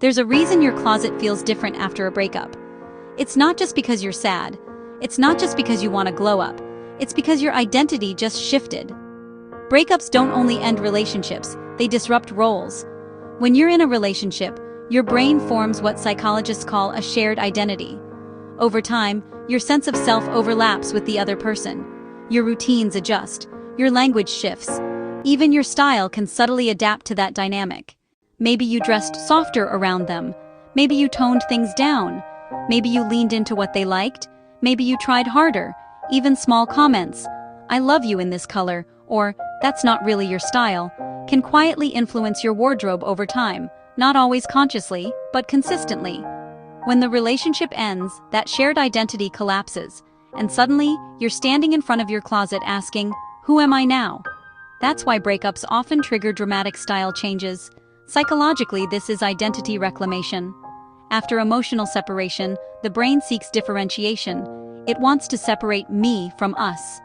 There's a reason your closet feels different after a breakup. It's not just because you're sad. It's not just because you want to glow up. It's because your identity just shifted. Breakups don't only end relationships, they disrupt roles. When you're in a relationship, your brain forms what psychologists call a shared identity. Over time, your sense of self overlaps with the other person. Your routines adjust, your language shifts. Even your style can subtly adapt to that dynamic. Maybe you dressed softer around them. Maybe you toned things down. Maybe you leaned into what they liked. Maybe you tried harder. Even small comments, "I love you in this color," or "that's not really your style," can quietly influence your wardrobe over time, not always consciously, but consistently. When the relationship ends, that shared identity collapses, and suddenly, you're standing in front of your closet asking, "Who am I now?" That's why breakups often trigger dramatic style changes. Psychologically, this is identity reclamation. After emotional separation, the brain seeks differentiation. It wants to separate me from us.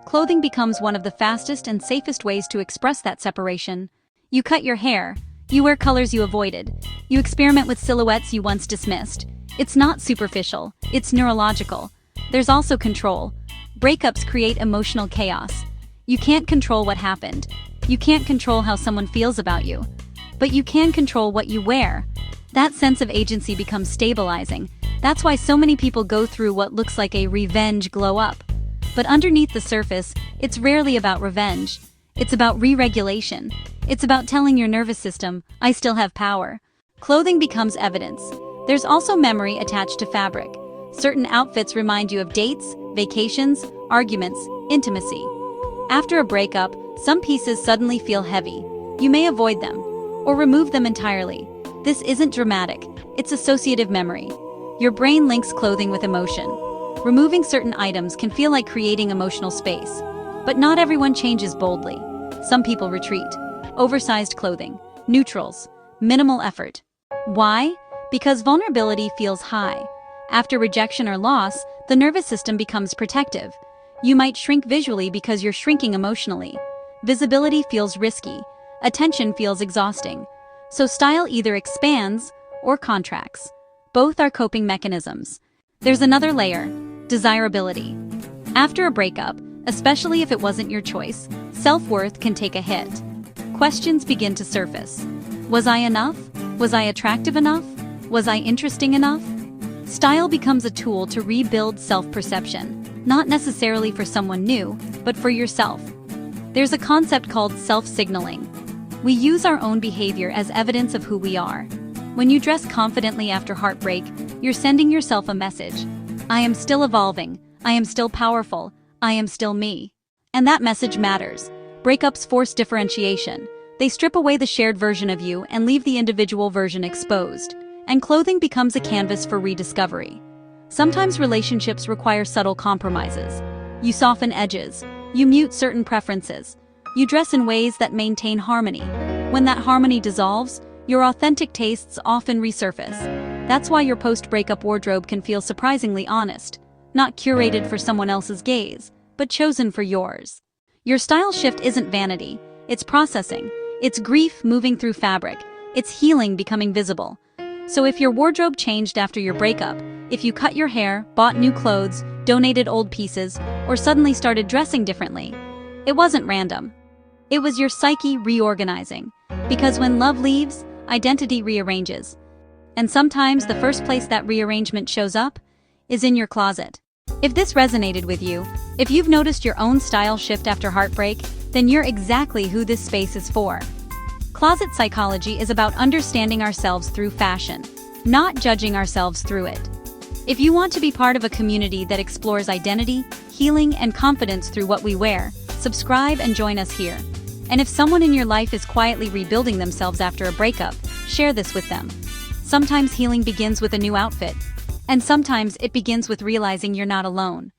Clothing becomes one of the fastest and safest ways to express that separation. You cut your hair. You wear colors you avoided. You experiment with silhouettes you once dismissed. It's not superficial. It's neurological. There's also control. Breakups create emotional chaos. You can't control what happened. You can't control how someone feels about you. But you can control what you wear. That sense of agency becomes stabilizing. That's why so many people go through what looks like a revenge glow up. But underneath the surface, it's rarely about revenge. It's about re-regulation. It's about telling your nervous system, "I still have power." Clothing becomes evidence. There's also memory attached to fabric. Certain outfits remind you of dates, vacations, arguments, intimacy. After a breakup, some pieces suddenly feel heavy. You may avoid them, or remove them entirely. This isn't dramatic, it's associative memory. Your brain links clothing with emotion. Removing certain items can feel like creating emotional space. But not everyone changes boldly. Some people retreat. Oversized clothing, neutrals, minimal effort. Why? Because vulnerability feels high. After rejection or loss, the nervous system becomes protective. You might shrink visually because you're shrinking emotionally. Visibility feels risky. Attention feels exhausting. So style either expands or contracts. Both are coping mechanisms. There's another layer, desirability. After a breakup, especially if it wasn't your choice, self-worth can take a hit. Questions begin to surface. Was I enough? Was I attractive enough? Was I interesting enough? Style becomes a tool to rebuild self-perception, not necessarily for someone new, but for yourself. There's a concept called self-signaling. We use our own behavior as evidence of who we are. When you dress confidently after heartbreak, you're sending yourself a message. I am still evolving. I am still powerful. I am still me. And that message matters. Breakups force differentiation. They strip away the shared version of you and leave the individual version exposed. And clothing becomes a canvas for rediscovery. Sometimes relationships require subtle compromises. You soften edges. You mute certain preferences. You dress in ways that maintain harmony. When that harmony dissolves, your authentic tastes often resurface. That's why your post-breakup wardrobe can feel surprisingly honest, not curated for someone else's gaze, but chosen for yours. Your style shift isn't vanity, it's processing. It's grief moving through fabric. It's healing becoming visible. So if your wardrobe changed after your breakup, if you cut your hair, bought new clothes, donated old pieces, or suddenly started dressing differently, it wasn't random. It was your psyche reorganizing. Because when love leaves, identity rearranges. And sometimes the first place that rearrangement shows up is in your closet. If this resonated with you, if you've noticed your own style shift after heartbreak, then you're exactly who this space is for. Closet psychology is about understanding ourselves through fashion, not judging ourselves through it. If you want to be part of a community that explores identity, healing, and confidence through what we wear, subscribe and join us here. And if someone in your life is quietly rebuilding themselves after a breakup, share this with them. Sometimes healing begins with a new outfit, and sometimes it begins with realizing you're not alone.